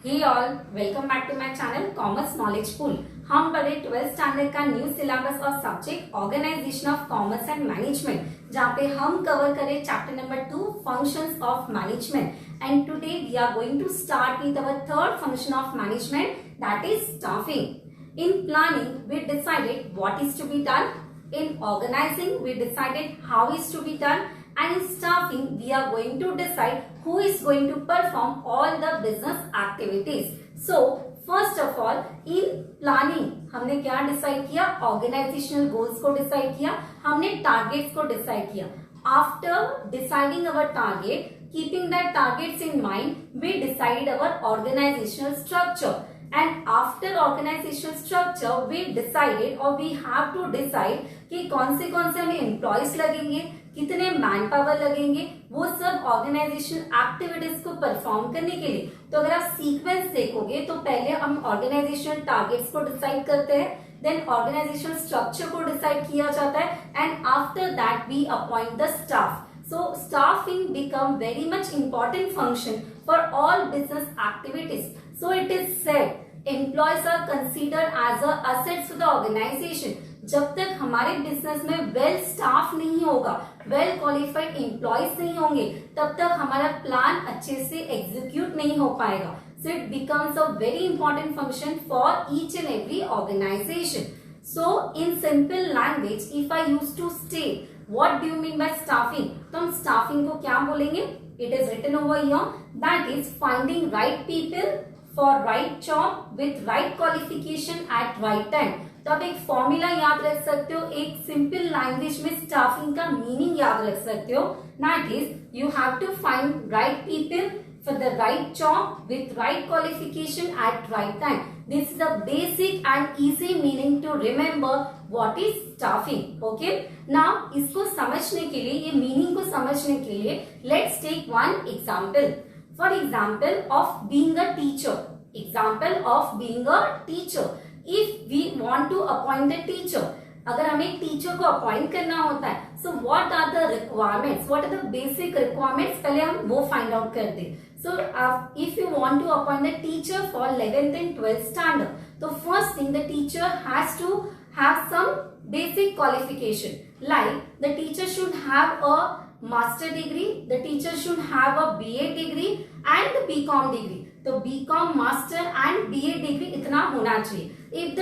Hey all, welcome back to my channel commerce knowledge pool. हम पढ़े 12th standard का new syllabus और subject organization of commerce and management, जहाँ पे हम कवर करें chapter number 2 functions of management. And today we are going to start with our third function of management, that is staffing. In planning we decided what is to be done, in organizing we decided how is to be done, and in staffing we are going to decide who is going to perform all the business activities. So first of all, in planning हमने क्या decide किया? Organizational goals को decide किया, हमने targets को decide किया। After deciding our target, keeping that targets in mind, we decide our organizational structure. And after organizational structure, we decided or we have to decide कि कौन से हमें एम्प्लॉयज लगेंगे, कितने मैन पावर लगेंगे, वो सब ऑर्गेनाइजेशन एक्टिविटीज को परफॉर्म करने के लिए। तो अगर आप सीक्वेंस देखोगे तो पहले हम ऑर्गेनाइजेशनल टारगेट्स को डिसाइड करते हैं, देन ऑर्गेनाइजेशनल स्ट्रक्चर को डिसाइड किया जाता है, and after that we appoint the staff. So staffing become very much important function for all business activities. So it is said employees are considered as a assets for the organization. जब तक हमारे business में well staff नहीं होगा, well qualified employees नहीं होंगे, तब तक हमारा प्लान अच्छे से एग्जीक्यूट नहीं हो पाएगा. So it becomes a very important function for each and every organization. So in simple language, if I used to state what do you mean by staffing, तो हम staffing को क्या बोलेंगे? It is written over here, that is finding right people for right job with right qualification at right time. तो आप एक formula याद रख सकते हो, एक सिंपल लैंग्वेज में स्टाफिंग का मीनिंग याद रख सकते हो, that is you have to find right people for the right job with right qualification at right time. This is the basic and easy meaning to remember what is staffing. Okay, now इसको समझने के लिए, ये meaning को समझने के लिए let's take one example. For example of being a teacher. Example of being a teacher. If we want to appoint a teacher, अगर हमें एक टीचर को अपॉइंट करना होता है, so what are the requirements, what are the basic requirements, पहले हम वो फाइंड आउट कर दे. So if you want to appoint the teacher for 11th and 12th standard, so first thing, the teacher has to have some basic qualification, like the teacher should have a master degree, the teacher should have a BA degree and the BCom degree. तो BCom master and BA degree इतना होना चाहिए. If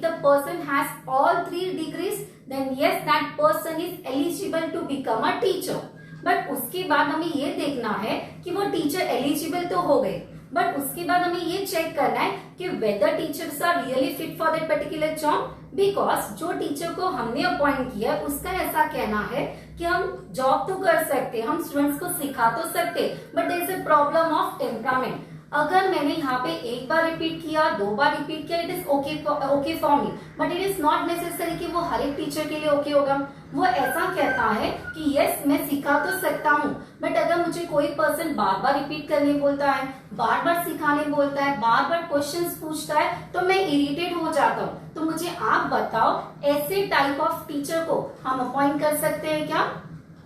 the person has all 3 degrees, then yes, that person is eligible to become a teacher. But उसके बाद हमें ये देखना है कि वो टीचर एलिजिबल तो हो गए, बट उसके बाद हमें ये चेक करना है कि whether teachers are really fit for that particular job, because जो टीचर को हमने अपॉइंट किया उसका ऐसा कहना है कि हम जॉब तो कर सकते, हम स्टूडेंट्स को सिखा तो सकते, but there is a problem of temperament. अगर मैंने यहाँ पे एक बार रिपीट किया, 2 बार रिपीट किया, it is okay for me, but it is not necessary कि वो हर एक टीचर के लिए ओके होगा. वो ऐसा कहता है कि यस मैं सिखा तो सकता हूँ, बट अगर मुझे कोई पर्सन बार बार रिपीट करने बोलता है, बार बार सिखाने बोलता है, बार बार क्वेश्चंस पूछता है, तो मैं इरिटेट हो जाता हूँ. तो मुझे आप बताओ, ऐसे टाइप ऑफ टीचर को हम अपॉइंट कर सकते हैं क्या?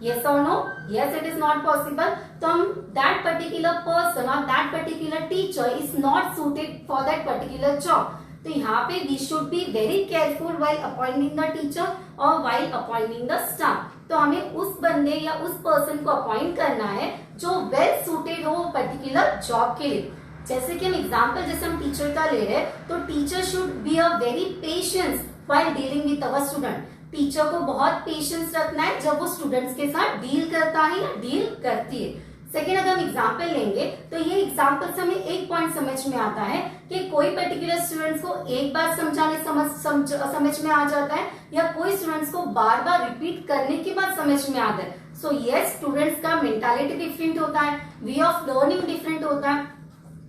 Yes or no? Yes, it is not possible. तो हम that particular person or that particular teacher is not suited for that particular job. तो यहाँ पे we should be very careful while appointing the teacher or while appointing the staff. तो हमें उस बंदे या उस पर्सन को अपॉइंट करना है जो वेल सुटेड हो पर्टिकुलर जॉब के लिए. जैसे कि हम एग्जाम्पल जैसे हम टीचर का ले रहे हैं, तो teacher should be a very patience while dealing with our student. Teacher को बहुत पेशेंस रखना है जब वो स्टूडेंट्स के साथ डील करता है या डील करती है. सेकेंड, अगर हम एग्जाम्पल लेंगे तो ये एग्जाम्पल से हमें एक पॉइंट समझ में आता है कि कोई पर्टिकुलर स्टूडेंट्स को एक बार समझाने समझ में आ जाता है, या कोई स्टूडेंट्स को बार बार रिपीट करने के बाद समझ में आता है. सो यस, स्टूडेंट्स का मेंटालिटी डिफरेंट होता है, वे ऑफ लर्निंग डिफरेंट होता है.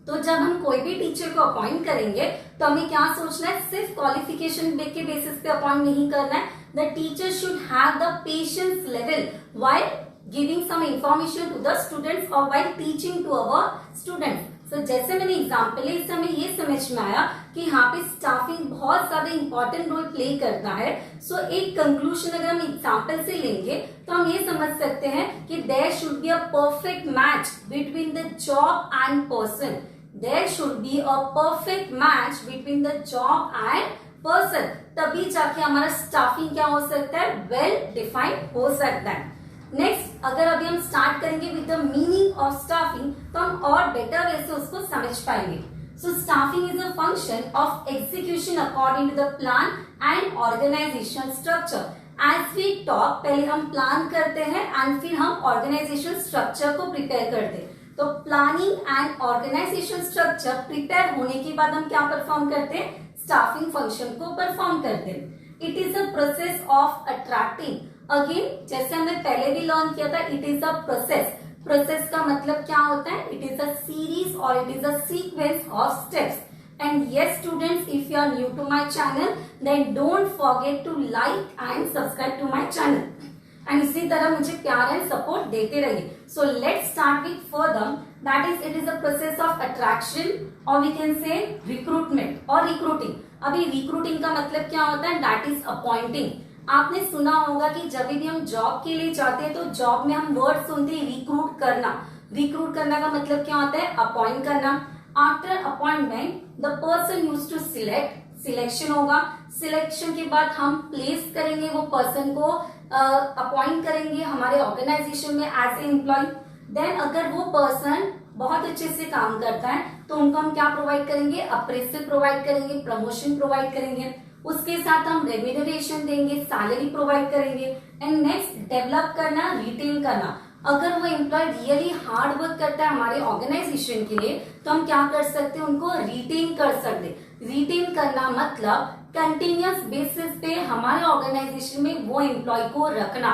तो जब हम कोई भी टीचर को अपॉइंट करेंगे तो हमें क्या सोचना है? सिर्फ क्वालिफिकेशन के बेसिस पे अपॉइंट नहीं करना है. The teacher should have the patience level while giving some information to the students और while teaching to our students. So जैसे मैंने एग्जाम्पल है, इससे हमें ये समझ में आया कि यहाँ पे स्टाफिंग बहुत ज्यादा इंपॉर्टेंट रोल प्ले करता है. सो एक कंक्लूजन अगर हम एग्जाम्पल से लेंगे तो हम ये समझ सकते हैं कि there should be a perfect match between the job and person. There should be a perfect match between the job and person, तभी जाके हमारा स्टाफिंग क्या हो सकता है, वेल डिफाइंड हो सकता है। नेक्स्ट, अगर अभी हम स्टार्ट करेंगे with the meaning of staffing तो हम और बेटर वे से उसको समझ पाएंगे। So staffing is a function of execution according to the plan and organisational structure. As we talk, पहले हम प्लान करते हैं एंड फिर हम ऑर्गेनाइजेशनल स्ट्रक्चर को प्रिपेयर करते हैं। तो planning and organization structure prepare होने के बाद हम क्या परफॉर्म करते हैं, स्टाफिंग फंक्शन को परफॉर्म करते हैं। It is a process of attracting, again जैसे हमने पहले भी लर्न किया था, it is a process. Process का मतलब क्या होता है, इट इज अ सीरीज और it is a sequence of steps. And yes students, if you are new to my channel then don't forget to like and subscribe to my channel and इसी तरह मुझे प्यार and support देते रहिए। So let's start with further, that is it is a process of attraction or we can say recruitment or recruiting। अभी recruiting का मतलब क्या होता है, that is appointing। आपने सुना होगा कि जब भी हम जॉब के लिए जाते हैं तो जॉब में हम वर्ड सुनते हैं रिक्रूट करना। रिक्रूट करना का मतलब क्या होता है, अपॉइंट करना। After appointment the person use to select, selection होगा। सिलेक्शन के बाद हम प्लेस करेंगे वो पर्सन को, अपॉइंट करेंगे हमारे ऑर्गेनाइजेशन में एज ए एम्प्लॉय। देन अगर वो पर्सन बहुत अच्छे से काम करता है तो उनको हम क्या प्रोवाइड करेंगे, अप्रेजल प्रोवाइड करेंगे, प्रमोशन प्रोवाइड करेंगे। उसके साथ हम रेम्यूनरेशन देंगे, सैलरी प्रोवाइड करेंगे। एंड नेक्स्ट, डेवलप करना, रिटेन करना। अगर वो एम्प्लॉय रियली हार्ड वर्क करता है हमारे ऑर्गेनाइजेशन के लिए तो हम क्या कर सकते हैं, उनको रिटेन कर सकते। रिटेन करना मतलब कंटिन्यूअस बेसिस पे हमारे ऑर्गेनाइजेशन में वो एम्प्लॉय को रखना।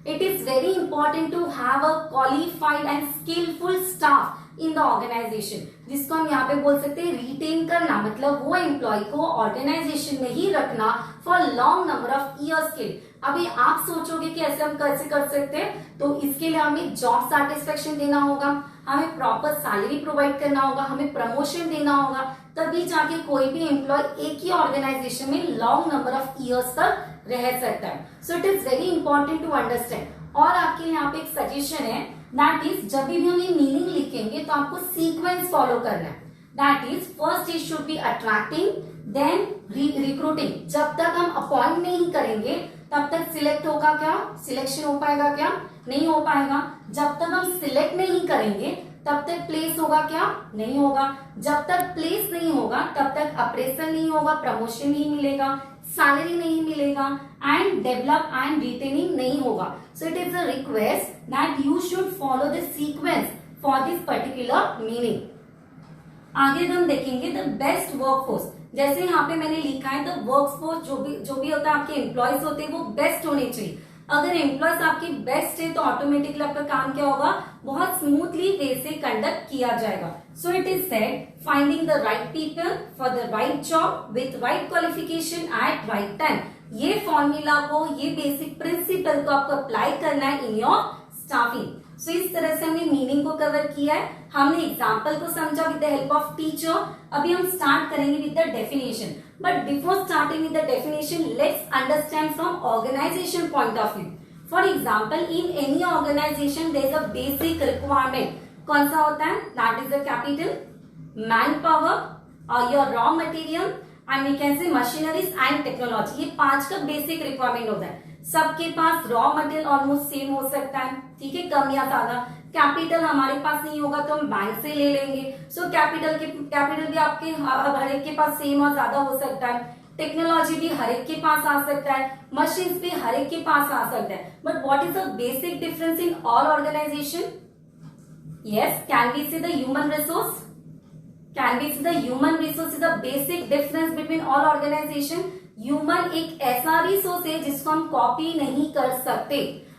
It is very important to have a qualified and skillful staff in the organization, जिसको हम यहाँ पे बोल सकते हैं रिटेन करना, मतलब वो एम्प्लॉय को ऑर्गेनाइजेशन में ही रखना for long number of years के लिए। अभी आप सोचोगे कि ऐसे हम कैसे कर सकते हैं, तो इसके लिए हमें जॉब सेटिस्फेक्शन देना होगा, हमें प्रॉपर सैलरी प्रोवाइड करना होगा, हमें प्रमोशन देना होगा, तभी जाके कोई भी एम्प्लॉय एक ही ऑर्गेनाइजेशन में लॉन्ग नंबर ऑफ ईयर्स तक रह सकता है। So it is very important to understand. और आपके यहाँ पे एक सजेशन है, दैट इज जब भी हम ये मीनिंग लिखेंगे तो आपको सीक्वेंस फॉलो करना है। That is first it should be attracting, then recruiting. जब तक हम अपॉइंट नहीं करेंगे तब तक सिलेक्ट होगा क्या, सिलेक्शन हो पाएगा क्या, नहीं हो पाएगा। जब तक हम सिलेक्ट नहीं करेंगे तब तक प्लेस होगा क्या, नहीं होगा। जब तक प्लेस नहीं होगा तब तक अप्रेजल नहीं होगा, प्रमोशन नहीं मिलेगा, सैलरी नहीं मिलेगा एंड डेवलप एंड रिटेनिंग नहीं होगा। So it is a request that you should follow the sequence for this particular meaning. आगे हम देखेंगे द बेस्ट वर्कफोर्स। जैसे यहाँ पे मैंने लिखा है द वर्कफोर्स, जो भी होता है आपके एम्प्लॉयज होते हैं वो बेस्ट होने चाहिए। अगर एम्प्लॉयज आपके बेस्ट है तो ऑटोमेटिकली आपका काम क्या होगा, बहुत स्मूथली वे से कंडक्ट किया जाएगा। So it is said finding the right people for the right job with right qualification at right time. ये फॉर्मूला को, ये बेसिक प्रिंसिपल को आपको अप्लाई करना है इन योर स्टाफिंग। सो इस तरह से हमने मीनिंग को कवर किया है, हमने एग्जाम्पल को समझा with the help of teacher. अभी हम स्टार्ट करेंगे with the definition, but before starting with the definition let's understand from organization point of view. For example, in any organization there is a basic requirement. कौन सा होता है, that is the capital, man power, your raw material and we can say machineries and technology. ये 5 का basic requirement होता है। सबके पास रॉ मटेरियल ऑलमोस्ट सेम हो सकता है, ठीक है, कम या ज्यादा। कैपिटल हमारे पास नहीं होगा तो हम बैंक से ले लेंगे। सो कैपिटल भी आपके हर एक के पास सेम और ज्यादा हो सकता है। टेक्नोलॉजी भी हर एक के पास आ सकता है, मशीन्स भी हर एक के पास आ सकता है। But what is the basic difference in all organization? Yes, can we see the human resource? Can we see the human resource is the basic difference between all organization. Human एक ऐसा resource है जिसको हम copy नहीं कर सकते।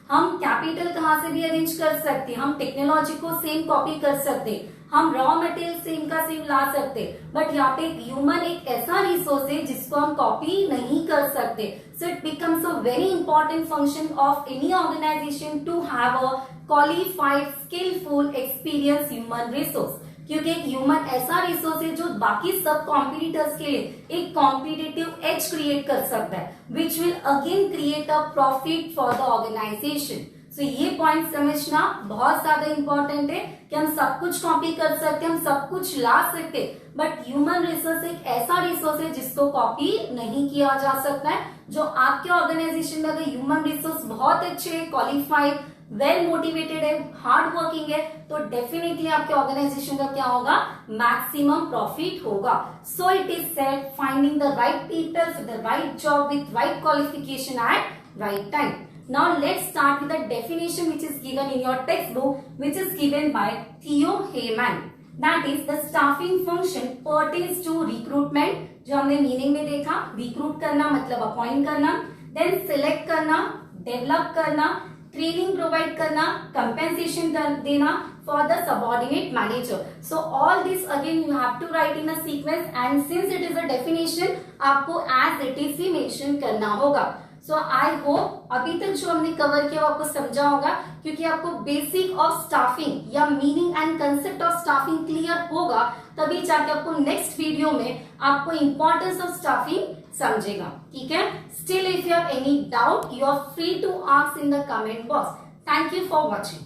हम capital कहाँ से भी अरेंज कर सकते, हम टेक्नोलॉजी को सेम कॉपी कर सकते, हम रॉ मटेरियल सेम का सेम ला सकते, बट यहाँ पे ह्यूमन एक ऐसा रिसोर्स है जिसको हम कॉपी नहीं कर सकते। So it becomes a very important function of any organization to have a qualified skillful experience human resource, क्योंकि एक ह्यूमन ऐसा रिसोर्स है जो बाकी सब कॉम्पिटिटर्स के लिए एक कॉम्पिटिटिव एज क्रिएट कर सकता है, which will again create a profit for the organisation. So ये पॉइंट समझना बहुत ज्यादा इंपॉर्टेंट है कि हम सब कुछ कॉपी कर सकते हैं, हम सब कुछ ला सकते, बट ह्यूमन रिसोर्स एक ऐसा रिसोर्स है जिसको कॉपी नहीं किया जा सकता है। जो आपके ऑर्गेनाइजेशन में अगर ह्यूमन रिसोर्स बहुत अच्छे है, क्वालिफाइड, वेल मोटिवेटेड है, हार्ड वर्किंग है, तो डेफिनेटली आपके ऑर्गेनाइजेशन का क्या होगा, मैक्सिमम प्रॉफिट होगा। So it is said finding the right people for the right job with right qualification at right time. Now let's start with the definition which is given in your textbook, which is given by Theo Heyman. That is the staffing function pertains to recruitment, जो हमने meaning में देखा, recruit करना मतलब appoint करना, then select करना, develop करना, training provide करना, कंपेंसेशन देना for the subordinate manager. So all this again you have to write in a sequence, and since it is a definition, आपको as it is he mention करना होगा। सो I hope अभी तक जो हमने cover किया वो आपको समझा होगा, क्योंकि आपको बेसिक ऑफ स्टाफिंग या meaning and concept of staffing clear होगा, तभी जाके आपको नेक्स्ट वीडियो में आपको इंपॉर्टेंस ऑफ स्टाफिंग समझेगा। ठीक है, still if you have any doubt you are free to ask in the comment box. Thank you for watching.